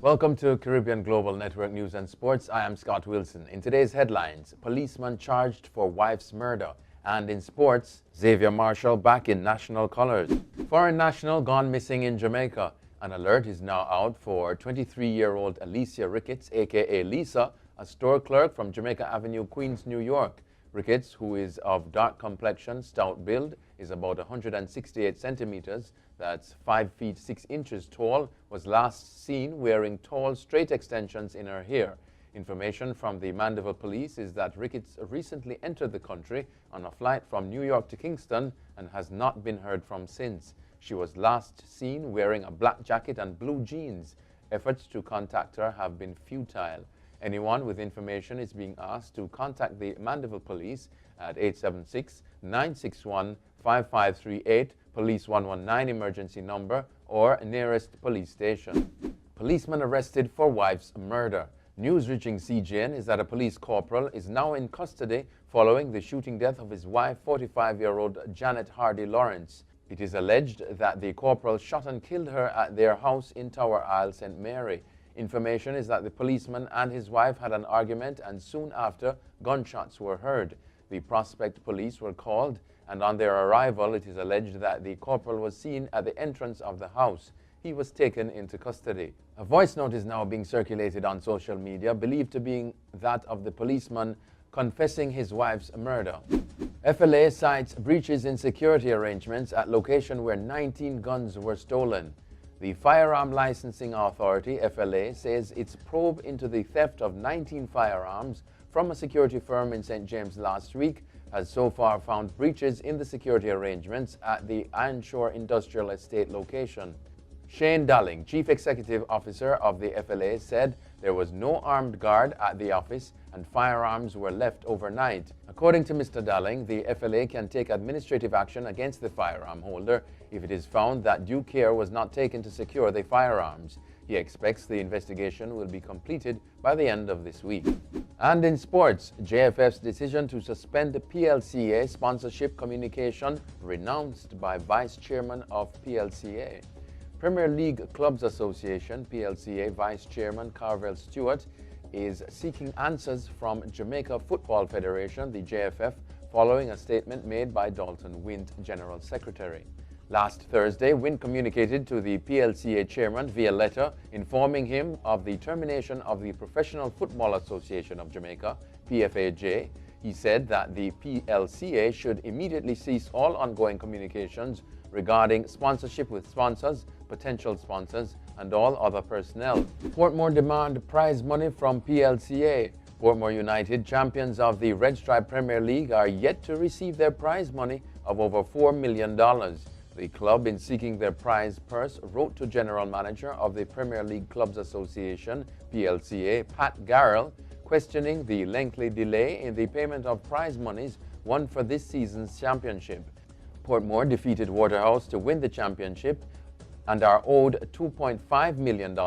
Welcome to Caribbean Global Network News and Sports. I am Scott Wilson. In today's headlines, policeman charged for wife's murder. And in sports, Xavier Marshall back in national colors. Foreign national gone missing in Jamaica. An alert is now out for 23-year-old Alicia Ricketts, aka Lisa, a store clerk from Jamaica Avenue, Queens, New York. Ricketts, who is of dark complexion, stout build, is about 168 centimeters, that's 5 feet 6 inches tall, was last seen wearing tall, straight extensions in her hair. Information from the Mandeville police is that Ricketts recently entered the country on a flight from New York to Kingston and has not been heard from since. She was last seen wearing a black jacket and blue jeans. Efforts to contact her have been futile. Anyone with information is being asked to contact the Mandeville police at 876-961-5538, Police 119 emergency number, or nearest police station. Policeman arrested for wife's murder. News reaching CGN is that a police corporal is now in custody following the shooting death of his wife, 45-year-old Janet Hardy Lawrence. It is alleged that the corporal shot and killed her at their house in Tower Isle, St. Mary. Information is that the policeman and his wife had an argument, and soon after, gunshots were heard. The Prospect police were called, and on their arrival, it is alleged that the corporal was seen at the entrance of the house. He was taken into custody. A voice note is now being circulated on social media, believed to be that of the policeman confessing his wife's murder. FLA cites breaches in security arrangements at location where 19 guns were stolen. The Firearm Licensing Authority, FLA, says its probe into the theft of 19 firearms from a security firm in St. James last week has so far found breaches in the security arrangements at the Ironshore Industrial Estate location. Shane Dalling, Chief Executive Officer of the FLA, said there was no armed guard at the office and firearms were left overnight. According to Mr. Dalling, the FLA can take administrative action against the firearm holder if it is found that due care was not taken to secure the firearms. He expects the investigation will be completed by the end of this week. And in sports, JFF's decision to suspend the PLCA sponsorship communication renounced by Vice Chairman of PLCA. Premier League Clubs Association, PLCA Vice Chairman Carvel Stewart, is seeking answers from Jamaica Football Federation, the JFF, following a statement made by Dalton Wint, General Secretary. Last Thursday, Wint communicated to the PLCA chairman via letter informing him of the termination of the Professional Football Association of Jamaica, PFAJ. He said that the PLCA should immediately cease all ongoing communications regarding sponsorship with sponsors, potential sponsors, and all other personnel. Portmore demand prize money from PLCA. Portmore United, champions of the Red Stripe Premier League, are yet to receive their prize money of over $4 million. The club, in seeking their prize purse, wrote to General Manager of the Premier League Clubs Association, PLCA, Pat Garrell, questioning the lengthy delay in the payment of prize monies won for this season's championship. Portmore defeated Waterhouse to win the championship and are owed $2.5 million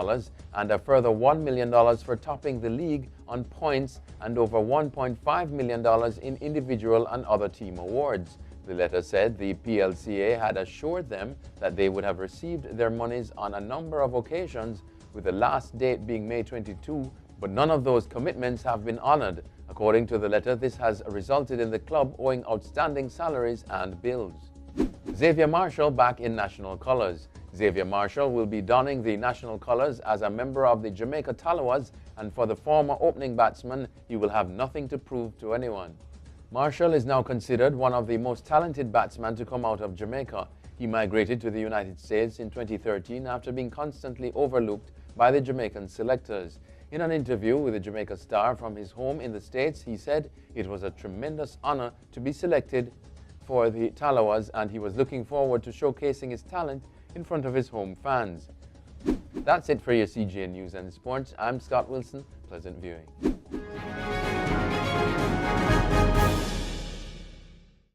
and a further $1 million for topping the league on points and over $1.5 million in individual and other team awards. The letter said the PLCA had assured them that they would have received their monies on a number of occasions, with the last date being May 22, but none of those commitments have been honored. According to the letter, this has resulted in the club owing outstanding salaries and bills. Xavier Marshall back in national colors. Xavier Marshall will be donning the national colors as a member of the Jamaica Talawas, and for the former opening batsman, he will have nothing to prove to anyone. Marshall is now considered one of the most talented batsmen to come out of Jamaica. He migrated to the United States in 2013 after being constantly overlooked by the Jamaican selectors. In an interview with the Jamaica Star from his home in the States, he said it was a tremendous honor to be selected for the Talawas, and he was looking forward to showcasing his talent in front of his home fans. That's it for your CGN News and Sports. I'm Scott Wilson. Pleasant viewing.